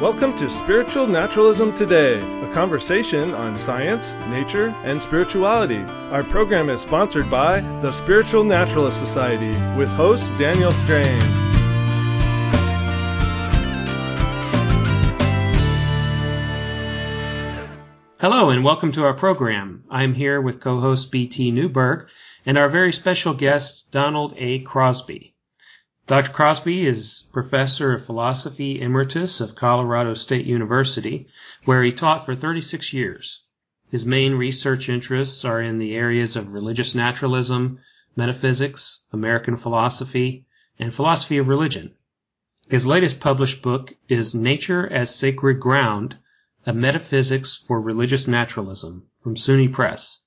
Welcome to Spiritual Naturalism Today, a conversation on science, nature, and spirituality. Our program is sponsored by the Spiritual Naturalist Society with host Daniel Strain. Hello and welcome to our program. I'm here with co-host B.T. Newberg and our very special guest, Donald A. Crosby. Dr. Crosby is Professor of Philosophy Emeritus of Colorado State University, where he taught for 36 years. His main research interests are in the areas of religious naturalism, metaphysics, American philosophy, and philosophy of religion. His latest published book is Nature as Sacred Ground, A Metaphysics for Religious Naturalism, from SUNY Press.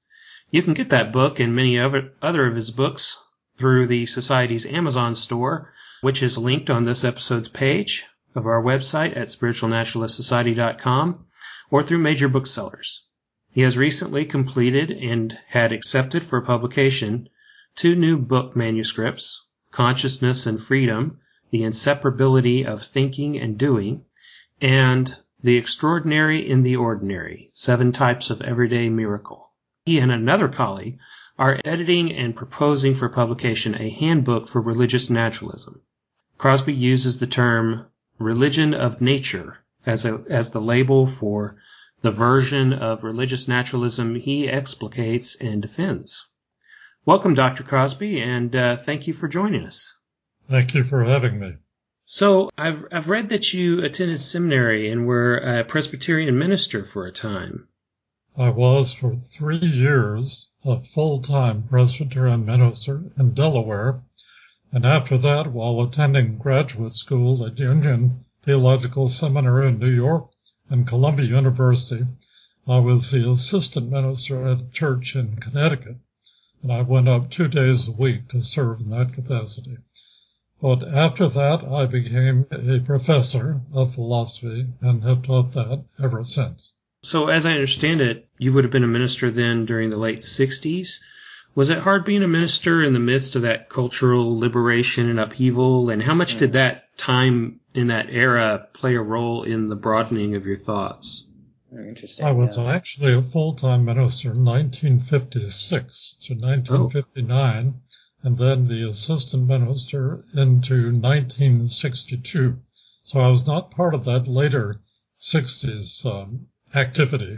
You can get that book and many other of his books through the Society's Amazon store, which is linked on this episode's page of our website at spiritualnaturalistsociety.com, or through major booksellers. He has recently completed and had accepted for publication 2 new book manuscripts, Consciousness and Freedom, The Inseparability of Thinking and Doing, and The Extraordinary in the Ordinary, 7 Types of Everyday Miracle. He and another colleague are editing and proposing for publication a handbook for religious naturalism. Crosby uses the term religion of nature as the label for the version of religious naturalism he explicates and defends. Welcome, Dr. Crosby, and thank you for joining us. Thank you for having me. So I've read that you attended seminary and were a Presbyterian minister for a time. I was for 3 years a full-time Presbyterian minister in Delaware, and after that, while attending graduate school at Union Theological Seminary in New York and Columbia University, I was the assistant minister at a church in Connecticut, and I went up 2 days a week to serve in that capacity. But after that, I became a professor of philosophy and have taught that ever since. So as I understand it, you would have been a minister then during the late 60s. Was it hard being a minister in the midst of that cultural liberation and upheaval? And how much did that time in that era play a role in the broadening of your thoughts? Very interesting. I was actually a full-time minister in 1956 to 1959, and then the assistant minister into 1962. So I was not part of that later 60s activity,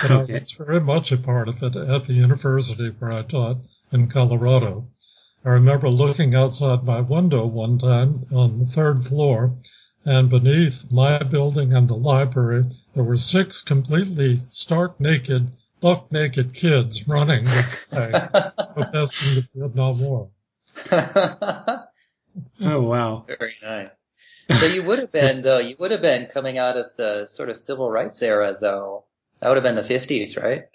but I was very much a part of it at the university where I taught in Colorado. I remember looking outside my window one time on the 3rd floor, and beneath my building and the library, there were 6 completely stark naked, buck naked kids running with flag, protesting the Vietnam War. Oh, wow. Very nice. So you would have been coming out of the sort of civil rights era, though. That would have been the 50s, right?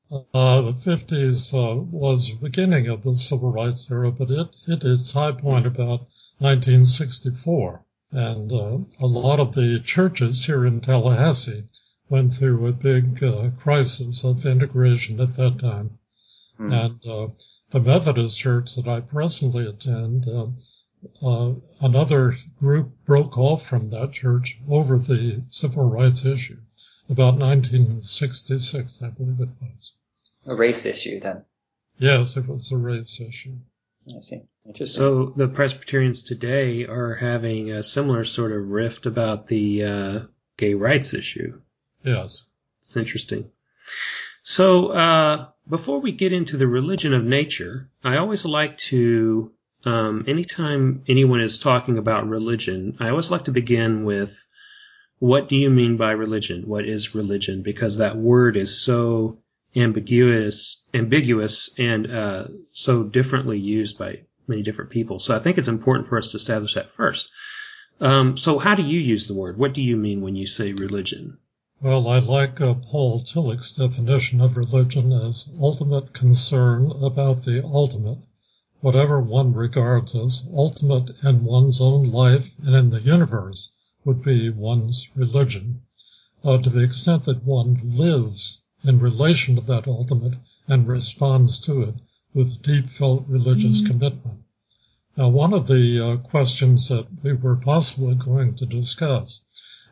The 50s was the beginning of the civil rights era, but it hit its high point about 1964. And a lot of the churches here in Tallahassee went through a big crisis of integration at that time. And the Methodist church that I presently attend, another group broke off from that church over the civil rights issue, about 1966, I believe it was. A race issue, then. Yes, it was a race issue. I see. Interesting. So the Presbyterians today are having a similar sort of rift about the gay rights issue. Yes. It's interesting. So before we get into the religion of nature, I always like to anytime anyone is talking about religion, I always like to begin with, what do you mean by religion? What is religion? Because that word is so ambiguous and so differently used by many different people. So I think it's important for us to establish that first. So how do you use the word? What do you mean when you say religion? Well, I like Paul Tillich's definition of religion as ultimate concern about the ultimate. Whatever one regards as ultimate in one's own life and in the universe would be one's religion, to the extent that one lives in relation to that ultimate and responds to it with deep-felt religious commitment. Now, one of the questions that we were possibly going to discuss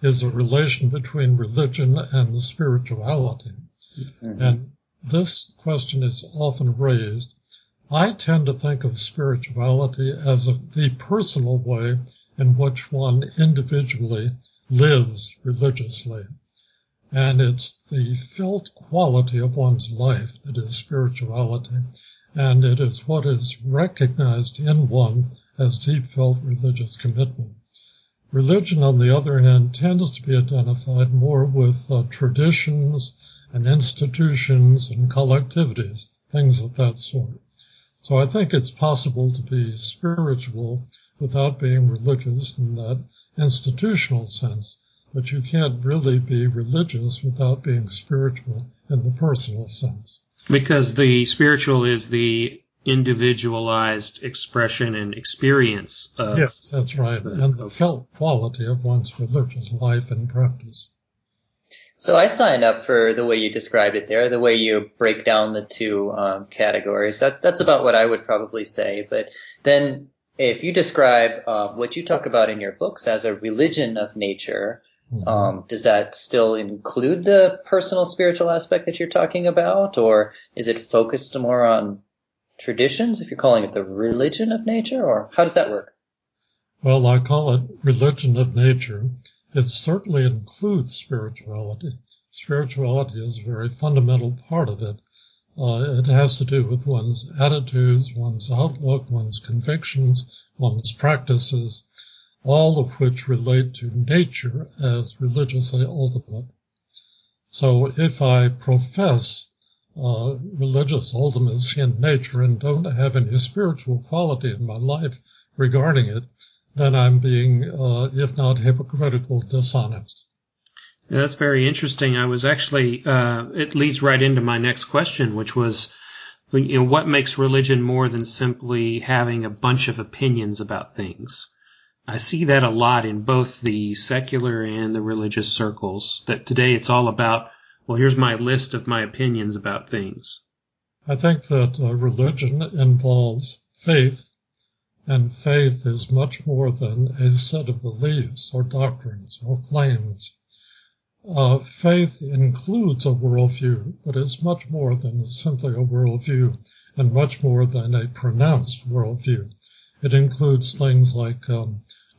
is a relation between religion and spirituality. Mm-hmm. And this question is often raised. I tend to think of spirituality as the personal way in which one individually lives religiously. And it's the felt quality of one's life that is spirituality. And it is what is recognized in one as deep felt religious commitment. Religion, on the other hand, tends to be identified more with traditions and institutions and collectivities, things of that sort. So I think it's possible to be spiritual without being religious in that institutional sense, but you can't really be religious without being spiritual in the personal sense. Because the spiritual is the individualized expression and experience of... Yes, that's right, and the felt quality of one's religious life and practice. So I sign up for the way you described it there, the way you break down the two categories. That's about what I would probably say. But then if you describe what you talk about in your books as a religion of nature, does that still include the personal spiritual aspect that you're talking about? Or is it focused more on traditions, if you're calling it the religion of nature? Or how does that work? Well, I call it religion of nature. It certainly includes spirituality. Spirituality is a very fundamental part of it. It has to do with one's attitudes, one's outlook, one's convictions, one's practices, all of which relate to nature as religiously ultimate. So if I profess religious ultimacy in nature and don't have any spiritual quality in my life regarding it, then I'm being, if not hypocritical, dishonest. Yeah, that's very interesting. I was actually, it leads right into my next question, which was, what makes religion more than simply having a bunch of opinions about things? I see that a lot in both the secular and the religious circles, that today it's all about, well, here's my list of my opinions about things. I think that religion involves faith, and faith is much more than a set of beliefs or doctrines or claims. Faith includes a worldview, but it's much more than simply a worldview and much more than a pronounced worldview. It includes things like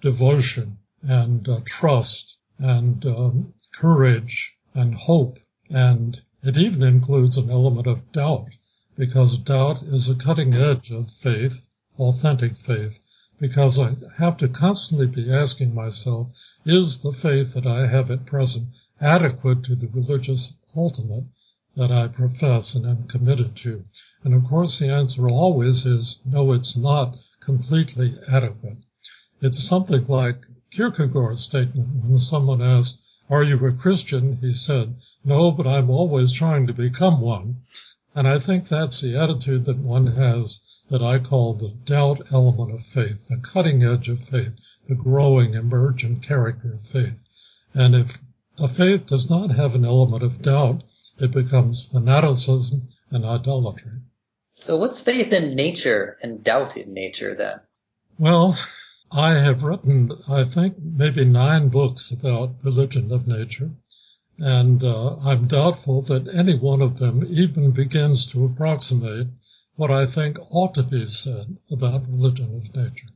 devotion and trust and courage and hope, and it even includes an element of doubt, because doubt is a cutting edge of faith, authentic faith, because I have to constantly be asking myself, is the faith that I have at present adequate to the religious ultimate that I profess and am committed to? And of course the answer always is, no, it's not completely adequate. It's something like Kierkegaard's statement when someone asked, are you a Christian? He said, no, but I'm always trying to become one. And I think that's the attitude that one has that I call the doubt element of faith, the cutting edge of faith, the growing, emergent character of faith. And if a faith does not have an element of doubt, it becomes fanaticism and idolatry. So what's faith in nature and doubt in nature then? Well, I have written, I think, maybe 9 books about religion of nature, and I'm doubtful that any one of them even begins to approximate what I think ought to be said about religion of nature.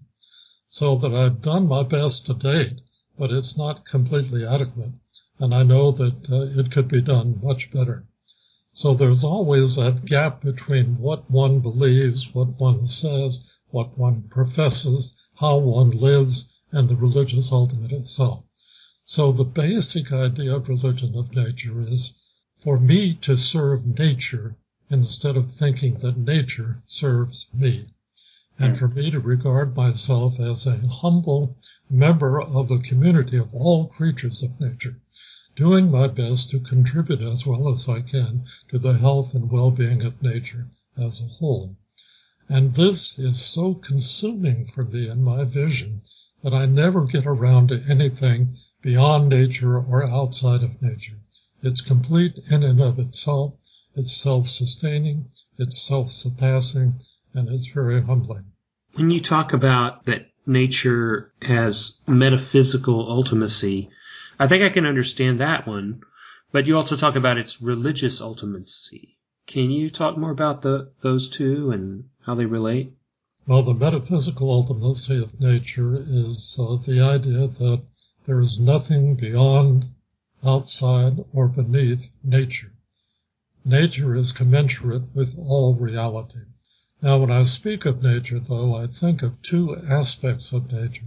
So that I've done my best to date, but it's not completely adequate, and I know that it could be done much better. So there's always that gap between what one believes, what one says, what one professes, how one lives, and the religious ultimate itself. So the basic idea of religion of nature is for me to serve nature instead of thinking that nature serves me, and for me to regard myself as a humble member of the community of all creatures of nature, doing my best to contribute as well as I can to the health and well-being of nature as a whole. And this is so consuming for me in my vision that I never get around to anything beyond nature or outside of nature. It's complete in and of itself. It's self-sustaining, it's self-surpassing, and it's very humbling. When you talk about that nature has metaphysical ultimacy, I think I can understand that one, but you also talk about its religious ultimacy. Can you talk more about those two and how they relate? Well, the metaphysical ultimacy of nature is the idea that there is nothing beyond, outside, or beneath nature. Nature is commensurate with all reality. Now, when I speak of nature, though, I think of two aspects of nature.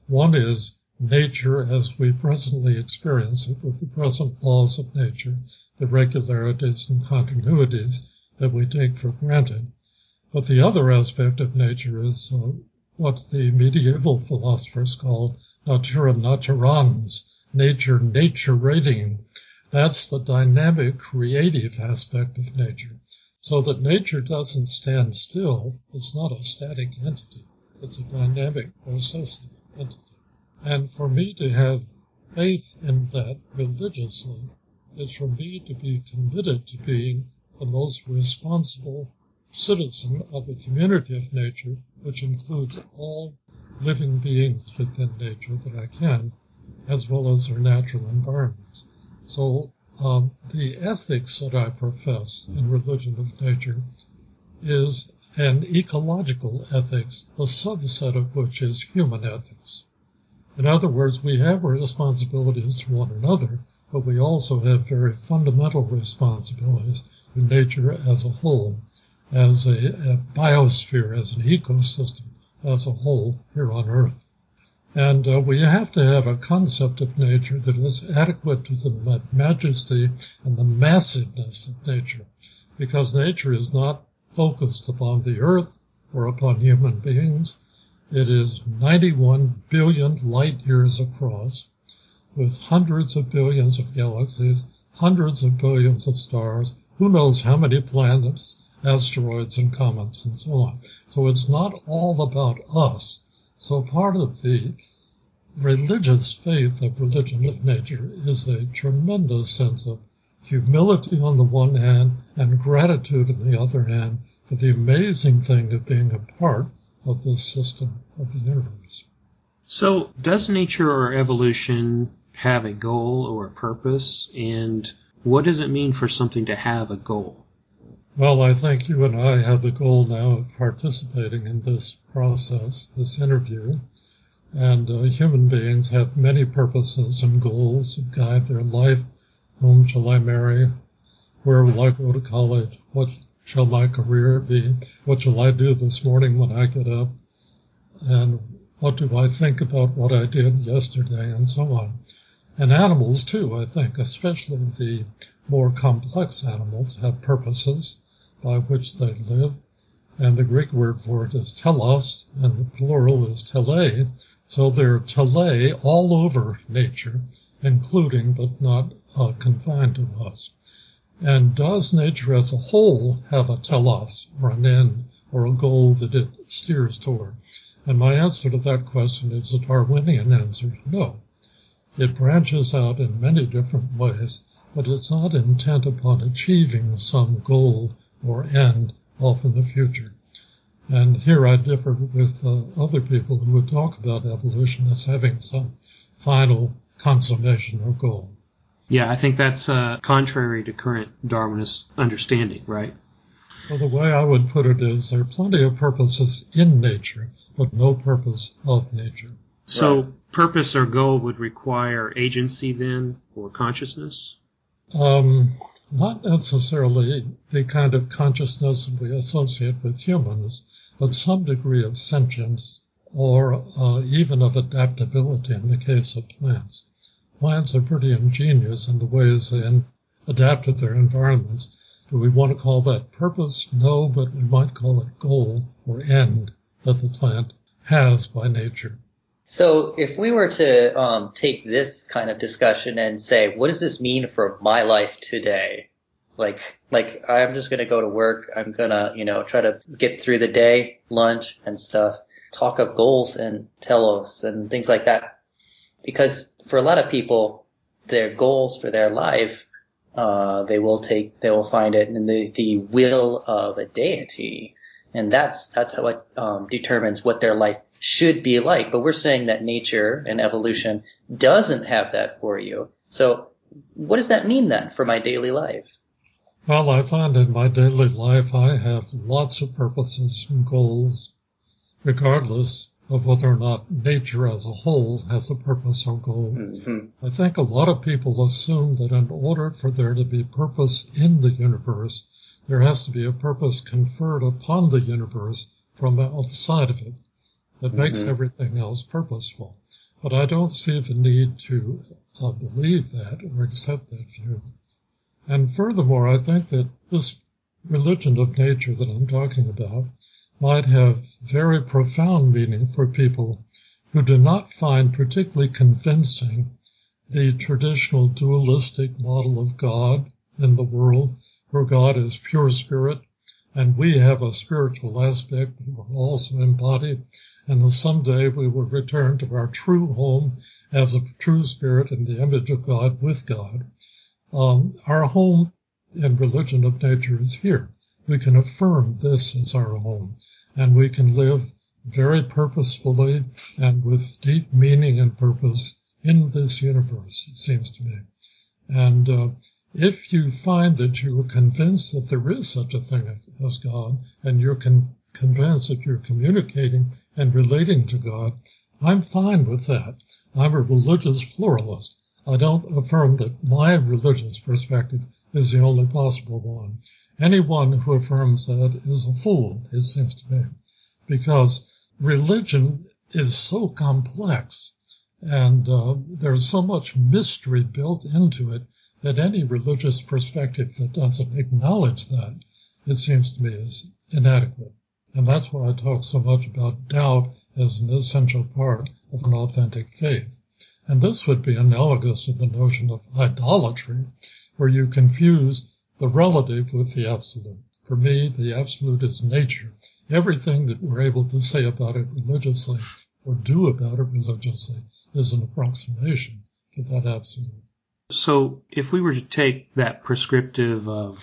One is nature as we presently experience it with the present laws of nature, the regularities and continuities that we take for granted. But the other aspect of nature is what the medieval philosophers called natura naturans, nature naturating. That's the dynamic, creative aspect of nature. So that nature doesn't stand still. It's not a static entity. It's a dynamic, processing entity. And for me to have faith in that religiously is for me to be committed to being the most responsible citizen of a community of nature, which includes all living beings within nature that I can, as well as their natural environments. So the ethics that I profess in religion of nature is an ecological ethics, a subset of which is human ethics. In other words, we have responsibilities to one another, but we also have very fundamental responsibilities to nature as a whole, as a biosphere, as an ecosystem as a whole here on Earth. And we have to have a concept of nature that is adequate to the majesty and the massiveness of nature, because nature is not focused upon the Earth or upon human beings. It is 91 billion light years across, with hundreds of billions of galaxies, hundreds of billions of stars, who knows how many planets, asteroids and comets and so on. So it's not all about us. So part of the religious faith of religion of nature is a tremendous sense of humility on the one hand and gratitude on the other hand for the amazing thing of being a part of this system of the universe. So does nature or evolution have a goal or a purpose? And what does it mean for something to have a goal? Well, I think you and I have the goal now of participating in this process, this interview. And human beings have many purposes and goals that guide their life. Whom shall I marry? Where will I go to college? What shall my career be? What shall I do this morning when I get up? And what do I think about what I did yesterday, and so on. And animals, too, I think, especially the more complex animals, have purposes by which they live. And the Greek word for it is telos, and the plural is tele. So there are tele all over nature, including but not confined to us. And does nature as a whole have a telos, or an end, or a goal that it steers toward? And my answer to that question is a Darwinian answer, no. It branches out in many different ways, but it's not intent upon achieving some goal or end off in the future. And here I differ with other people who would talk about evolution as having some final consummation or goal. Yeah, I think that's contrary to current Darwinist understanding, right? Well, the way I would put it is there are plenty of purposes in nature, but no purpose of nature. So purpose or goal would require agency then, or consciousness? Not necessarily the kind of consciousness we associate with humans, but some degree of sentience or even of adaptability in the case of plants. Plants are pretty ingenious in the ways they adapt to their environments. Do we want to call that purpose? No, but we might call it goal or end that the plant has by nature. So if we were to take this kind of discussion and say, what does this mean for my life today? Like I'm just going to go to work. I'm going to, try to get through the day, lunch and stuff, talk of goals and telos and things like that. Because for a lot of people, their goals for their life, they will find it in the will of a deity. And that's how it determines what their life should be like. But we're saying that nature and evolution doesn't have that for you. So what does that mean then for my daily life? Well, I find in my daily life I have lots of purposes and goals, regardless of whether or not nature as a whole has a purpose or goal. Mm-hmm. I think a lot of people assume that in order for there to be purpose in the universe, there has to be a purpose conferred upon the universe from outside of it that makes everything else purposeful. But I don't see the need to believe that or accept that view. And furthermore, I think that this religion of nature that I'm talking about might have very profound meaning for people who do not find particularly convincing the traditional dualistic model of God in the world, where God is pure spirit, and we have a spiritual aspect that will also embody, and then someday we will return to our true home as a true spirit in the image of God with God. Our home in religion of nature is here. We can affirm this as our home, and we can live very purposefully and with deep meaning and purpose in this universe, it seems to me. And if you find that you are convinced that there is such a thing as God, and you're convinced that you're communicating and relating to God, I'm fine with that. I'm a religious pluralist. I don't affirm that my religious perspective is the only possible one. Anyone who affirms that is a fool, it seems to me, because religion is so complex, and there's so much mystery built into it that any religious perspective that doesn't acknowledge that, it seems to me, is inadequate. And that's why I talk so much about doubt as an essential part of an authentic faith. And this would be analogous to the notion of idolatry, where you confuse the relative with the absolute. For me, the absolute is nature. Everything that we're able to say about it religiously or do about it religiously is an approximation to that absolute. So if we were to take that prescriptive of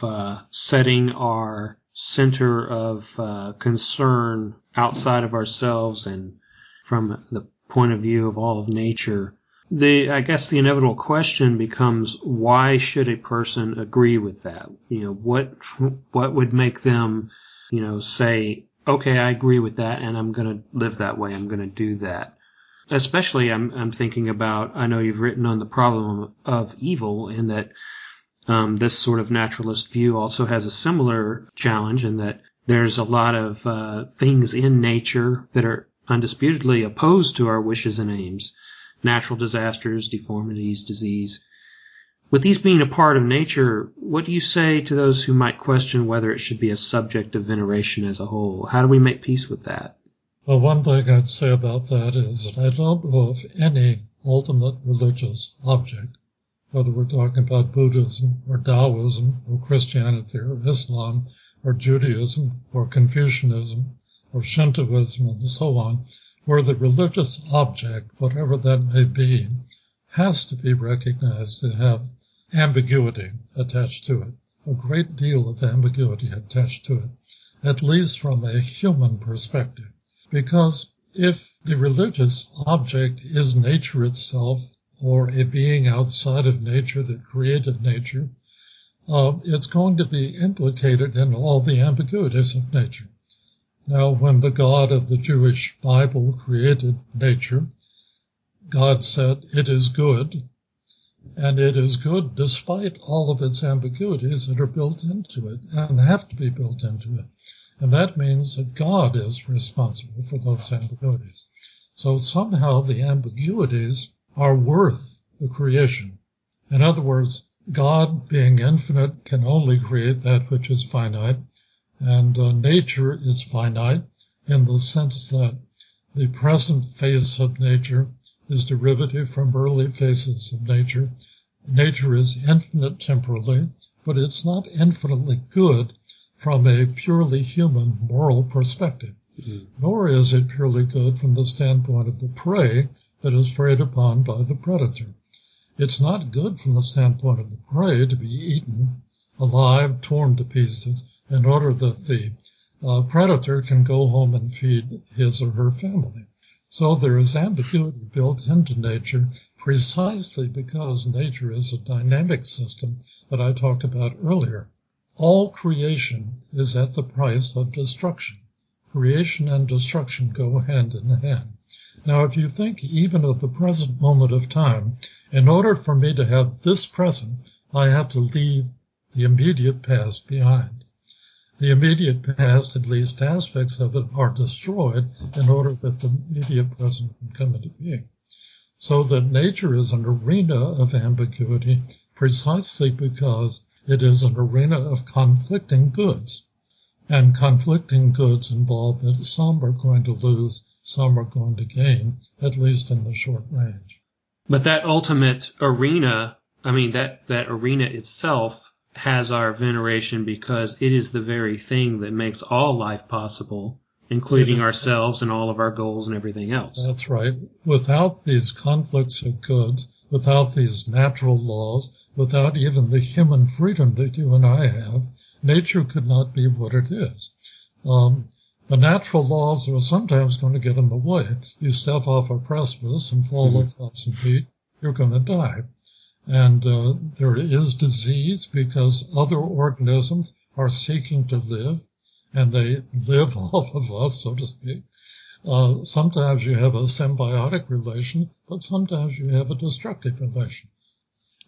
setting our center of concern outside of ourselves and from the point of view of all of nature, I guess the inevitable question becomes, why should a person agree with that? What would make them, say, okay, I agree with that, and I'm going to live that way. I'm going to do that. Especially, I'm thinking about, I know you've written on the problem of evil, and that this sort of naturalist view also has a similar challenge in that there's a lot of things in nature that are undisputedly opposed to our wishes and aims. Natural disasters, deformities, disease. With these being a part of nature, what do you say to those who might question whether it should be a subject of veneration as a whole? How do we make peace with that? Well, one thing I'd say about that is that I don't know of any ultimate religious object, whether we're talking about Buddhism or Taoism or Christianity or Islam or Judaism or Confucianism or Shintoism and so on, where the religious object, whatever that may be, has to be recognized to have ambiguity attached to it, a great deal of ambiguity attached to it, at least from a human perspective. Because if the religious object is nature itself, or a being outside of nature that created nature, it's going to be implicated in all the ambiguities of nature. Now, when the God of the Jewish Bible created nature, God said, "It is good," and it is good despite all of its ambiguities that are built into it and have to be built into it. And that means that God is responsible for those ambiguities. So somehow the ambiguities are worth the creation. In other words, God, being infinite, can only create that which is finite, and nature is finite in the sense that the present phase of nature is derivative from early phases of nature. Nature is infinite temporally, but it's not infinitely good from a purely human moral perspective, nor is it purely good from the standpoint of the prey that is preyed upon by the predator. It's not good from the standpoint of the prey to be eaten alive, torn to pieces, in order that the predator can go home and feed his or her family. So there is ambiguity built into nature precisely because nature is a dynamic system that I talked about earlier. All creation is at the price of destruction. Creation and destruction go hand in hand. Now, if you think even of the present moment of time, in order for me to have this present, I have to leave the immediate past behind. The immediate past, at least aspects of it, are destroyed in order that the immediate present can come into being. So that nature is an arena of ambiguity precisely because it is an arena of conflicting goods. And conflicting goods involve that some are going to lose, some are going to gain, at least in the short range. But that ultimate arena, that arena itself has our veneration because it is the very thing that makes all life possible, including ourselves and all of our goals and everything else. That's right. Without these conflicts of goods, without these natural laws, without even the human freedom that you and I have, nature could not be what it is. The natural laws are sometimes going to get in the way. You step off a precipice and fall 1,000 feet, you're going to die. And there is disease because other organisms are seeking to live, and they live off of us, so to speak. Sometimes you have a symbiotic relation, but sometimes you have a destructive relation.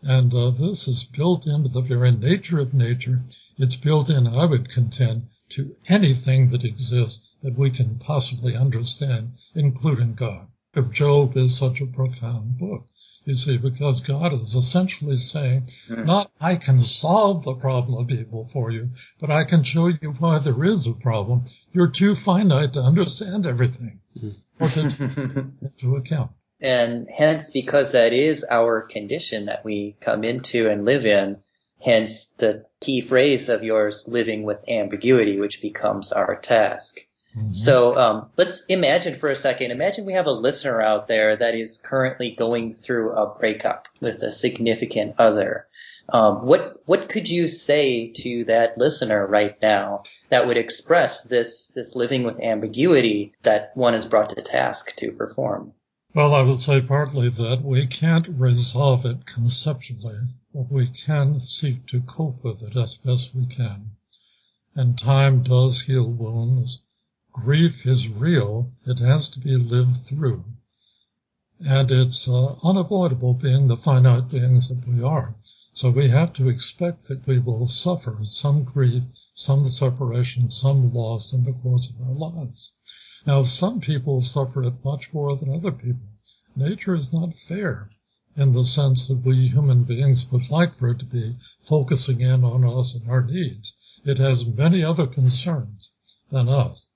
And this is built into the very nature of nature. It's built in, I would contend, to anything that exists that we can possibly understand, including God. Job is such a profound book. You see, because God is essentially saying, not I can solve the problem of evil for you, but I can show you why there is a problem. You're too finite to understand everything or to take into account. And hence, because that is our condition that we come into and live in, hence the key phrase of yours, living with ambiguity, which becomes our task. So let's imagine for a second, imagine we have a listener out there that is currently going through a breakup with a significant other. What could you say to that listener right now that would express this living with ambiguity that one is brought to task to perform? Well, I would say partly that we can't resolve it conceptually, but we can seek to cope with it as best we can. And time does heal wounds. Grief is real. It has to be lived through. And it's unavoidable being the finite beings that we are. So we have to expect that we will suffer some grief, some separation, some loss in the course of our lives. Now, some people suffer it much more than other people. Nature is not fair in the sense that we human beings would like for it to be focusing in on us and our needs. It has many other concerns than us.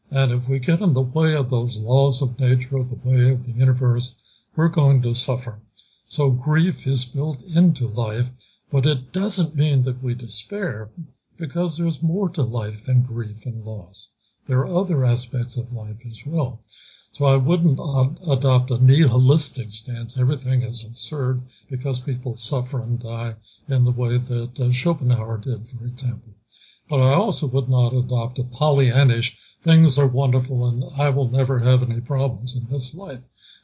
And if we get in the way of those laws of nature, of the way of the universe, we're going to suffer. So grief is built into life, but it doesn't mean that we despair, because there's more to life than grief and loss. There are other aspects of life as well. So I wouldn't adopt a nihilistic stance. Everything is absurd because people suffer and die in the way that Schopenhauer did, for example. But I also would not adopt a Pollyannish, things are wonderful and I will never have any problems in this life.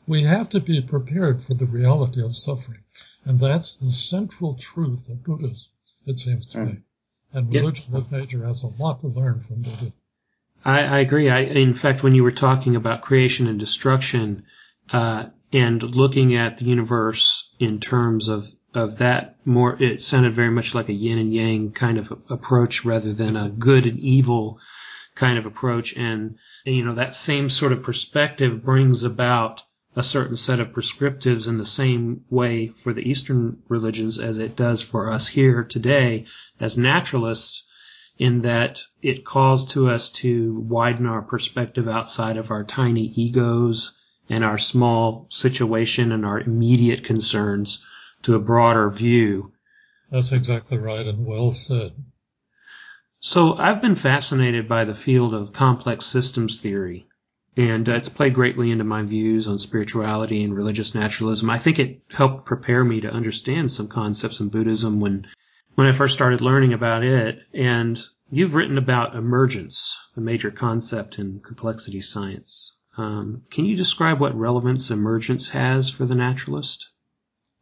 We have to be prepared for the reality of suffering. And that's the central truth of Buddhism, it seems to me. And religion of nature has a lot to learn from Buddhism. I agree. In fact, when you were talking about creation and destruction and looking at the universe in terms of that, more, it sounded very much like a yin and yang kind of approach rather than a good and evil kind of approach. And that same sort of perspective brings about a certain set of prescriptives in the same way for the Eastern religions as it does for us here today as naturalists, in that it calls to us to widen our perspective outside of our tiny egos and our small situation and our immediate concerns to a broader view. That's exactly right, and well said. So I've been fascinated by the field of complex systems theory, and it's played greatly into my views on spirituality and religious naturalism. I think it helped prepare me to understand some concepts in Buddhism when I first started learning about it. And you've written about emergence, a major concept in complexity science. Can you describe what relevance emergence has for the naturalist?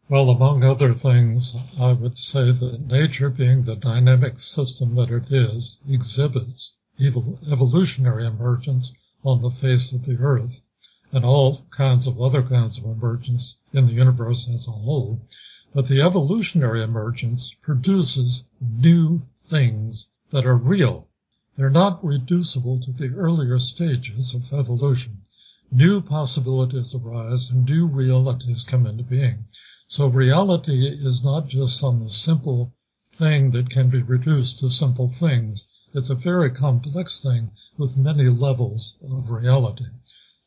Well, among other things, I would say that nature, being the dynamic system that it is, exhibits evolutionary emergence on the face of the earth, and all kinds of other kinds of emergence in the universe as a whole. But the evolutionary emergence produces new things that are real. They're not reducible to the earlier stages of evolution. New possibilities arise and new realities come into being. So reality is not just some simple thing that can be reduced to simple things. It's a very complex thing with many levels of reality.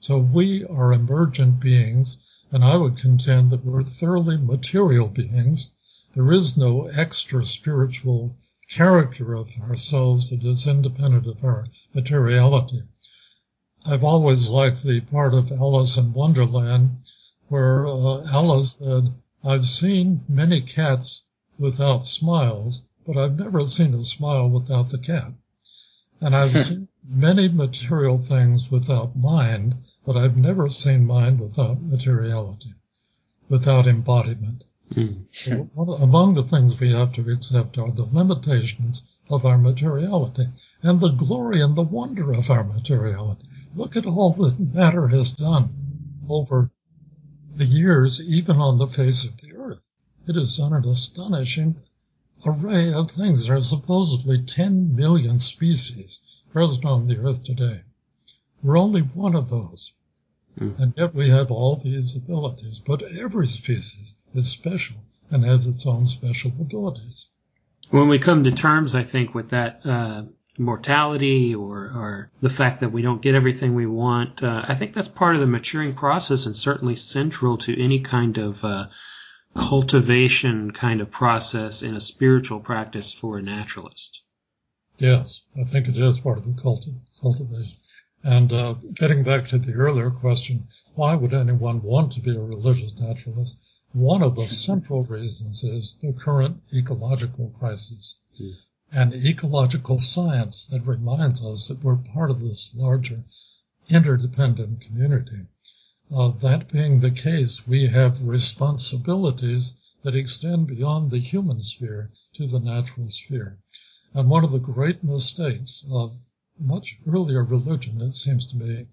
So we are emergent beings, and I would contend that we're thoroughly material beings. There is no extra spiritual character of ourselves that is independent of our materiality. I've always liked the part of Alice in Wonderland where Alice said, I've seen many cats without smiles, but I've never seen a smile without the cat. And I've seen many material things without mind, but I've never seen mind without materiality, without embodiment. So among the things we have to accept are the limitations of our materiality and the glory and the wonder of our materiality. Look at all that matter has done over the years, even on the face of the earth. It has done an astonishing array of things. There are supposedly 10 million species present on the earth today. We're only one of those. And yet we have all these abilities. But every species is special and has its own special abilities. When we come to terms, I think, with that mortality or the fact that we don't get everything we want, I think that's part of the maturing process and certainly central to any kind of cultivation kind of process in a spiritual practice for a naturalist. Yes, I think it is part of the cultivation. And getting back to the earlier question, why would anyone want to be a religious naturalist? One of the central reasons is the current ecological crisis. And ecological science that reminds us that we're part of this larger interdependent community. That being the case, we have responsibilities that extend beyond the human sphere to the natural sphere. And one of the great mistakes of much earlier religion, it seems to me,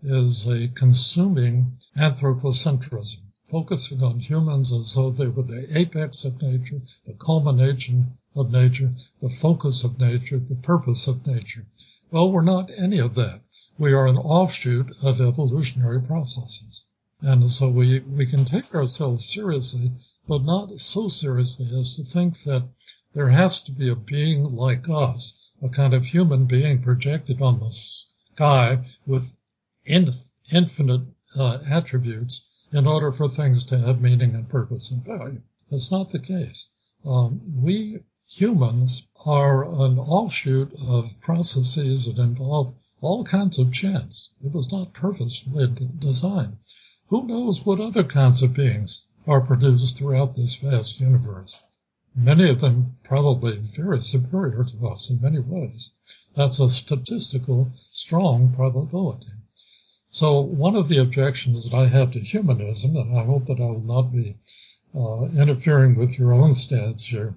is a consuming anthropocentrism, focusing on humans as though they were the apex of nature, the culmination of nature, the focus of nature, the purpose of nature. Well, we're not any of that. We are an offshoot of evolutionary processes. And so we can take ourselves seriously, but not so seriously as to think that there has to be a being like us, a kind of human being projected on the sky with infinite attributes in order for things to have meaning and purpose and value. That's not the case. We humans are an offshoot of processes that involve all kinds of chance. It was not purposefully designed. Who knows what other kinds of beings are produced throughout this vast universe? Many of them probably very superior to us in many ways. That's a statistical, strong probability. So one of the objections that I have to humanism, and I hope that I will not be interfering with your own stance here,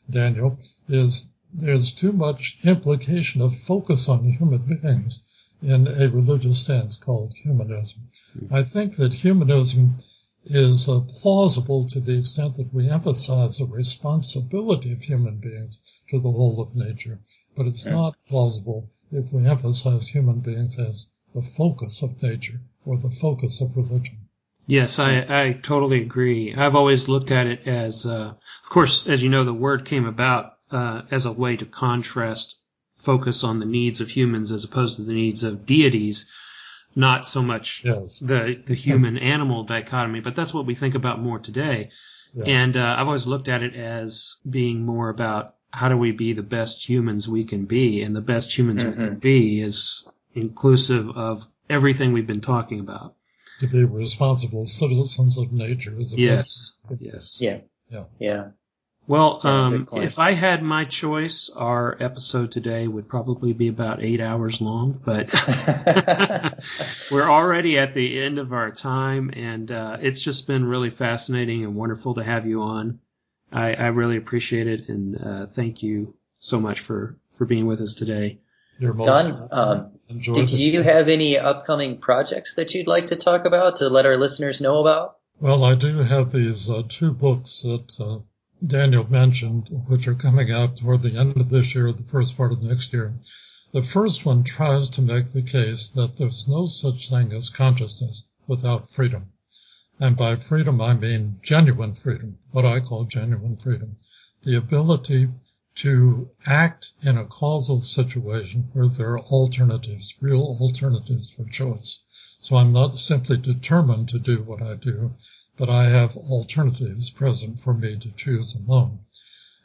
Daniel, is there's too much implication of focus on human beings in a religious stance called humanism. I think that humanism is plausible to the extent that we emphasize the responsibility of human beings to the whole of nature, but it's not plausible if we emphasize human beings as the focus of nature or the focus of religion. Yes, I totally agree. I've always looked at it as, of course, as you know, the word came about as a way to contrast focus on the needs of humans as opposed to the needs of deities, not so much the human-animal dichotomy, but that's what we think about more today. Yeah. And I've always looked at it as being more about how do we be the best humans we can be, and the best humans we can be is inclusive of everything we've been talking about. To be responsible citizens of nature is the best. Yes. Yeah. Well, good point. if I had my choice, our episode today would probably be about 8 hours long, but we're already at the end of our time, and it's just been really fascinating and wonderful to have you on. I really appreciate it, and thank you so much for being with us today. You're most Don, did you have any upcoming projects that you'd like to talk about, to let our listeners know about? Well, I do have these 2 books that Daniel mentioned, which are coming out toward the end of this year, the first part of next year. The first one tries to make the case that there's no such thing as consciousness without freedom. And by freedom, I mean genuine freedom, what I call genuine freedom. The ability to act in a causal situation where there are alternatives, real alternatives for choice. So I'm not simply determined to do what I do, but I have alternatives present for me to choose among.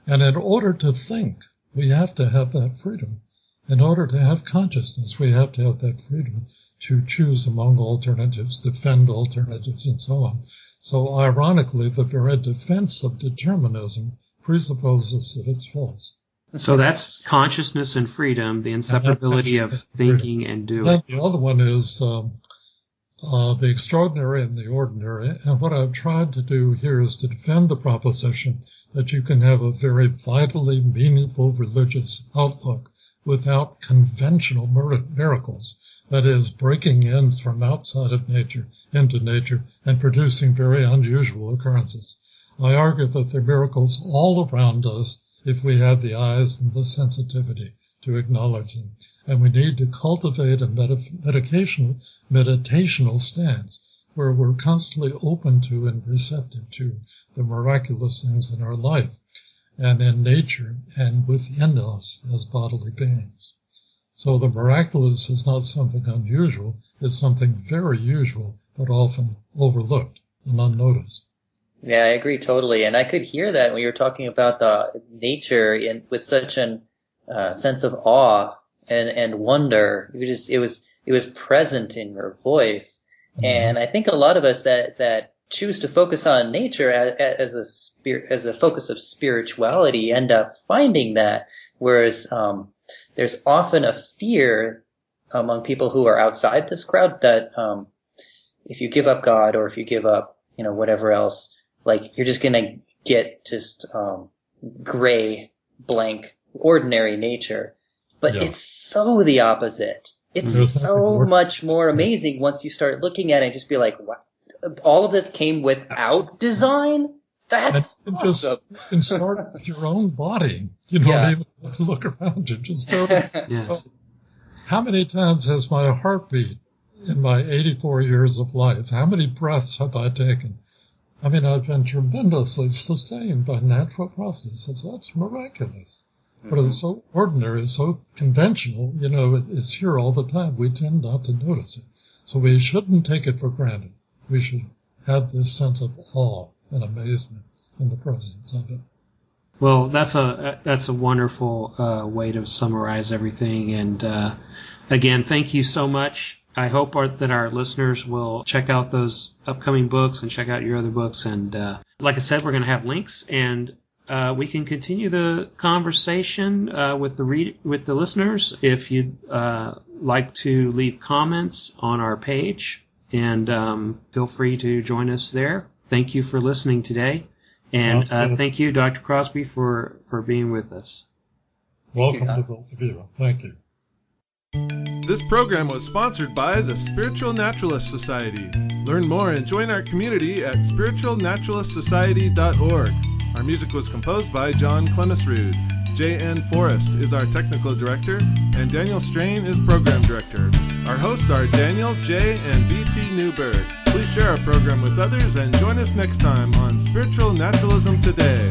And in order to think, we have to have that freedom. In order to have consciousness, we have to have that freedom to choose among alternatives, defend alternatives, and so on. So ironically, the very defense of determinism presupposes that it's false. So that's consciousness and freedom, the inseparability of thinking and doing. Then the other one is the extraordinary and the ordinary. And what I've tried to do here is to defend the proposition that you can have a very vitally meaningful religious outlook without conventional miracles. That is, breaking in from outside of nature into nature and producing very unusual occurrences. I argue that there are miracles all around us if we have the eyes and the sensitivity to acknowledge them. And we need to cultivate a meditational stance where we're constantly open to and receptive to the miraculous things in our life and in nature and within us as bodily beings. So the miraculous is not something unusual, it's something very usual, but often overlooked and unnoticed. Yeah, I agree totally. And I could hear that when you were talking about the nature with such an sense of awe and wonder. It was present in your voice. Mm-hmm. And I think a lot of us that choose to focus on nature as a focus of spirituality end up finding that, whereas there's often a fear among people who are outside this crowd that if you give up God or if you give up, whatever else, like you're just gonna get just gray, blank, ordinary nature. But It's so the opposite. It's so much more amazing once you start looking at it and just be like, wow, all of this came without design? That's awesome. You can start with your own body. You don't even have to look around you. Just do it. Yes. How many times has my heartbeat in my 84 years of life, how many breaths have I taken? I mean, I've been tremendously sustained by natural processes. That's miraculous. Mm-hmm. But it's so ordinary, so conventional, it's here all the time. We tend not to notice it. So we shouldn't take it for granted. We should have this sense of awe and amazement in the presence of it. Well, that's a wonderful way to summarize everything. And again, thank you so much. I hope that our listeners will check out those upcoming books and check out your other books. And like I said, we're going to have links, and we can continue the conversation with the listeners if you'd like to leave comments on our page. And feel free to join us there. Thank you for listening today. And thank you, Dr. Crosby, for being with us. Welcome to both of you. Thank you. This program was sponsored by the Spiritual Naturalist Society. Learn more and join our community at spiritualnaturalistsociety.org. Our music was composed by John Clemisrude. J.N. Forrest is our technical director, and Daniel Strain is program director. Our hosts are Daniel, J., and B.T. Newberg. Please share our program with others and join us next time on Spiritual Naturalism Today.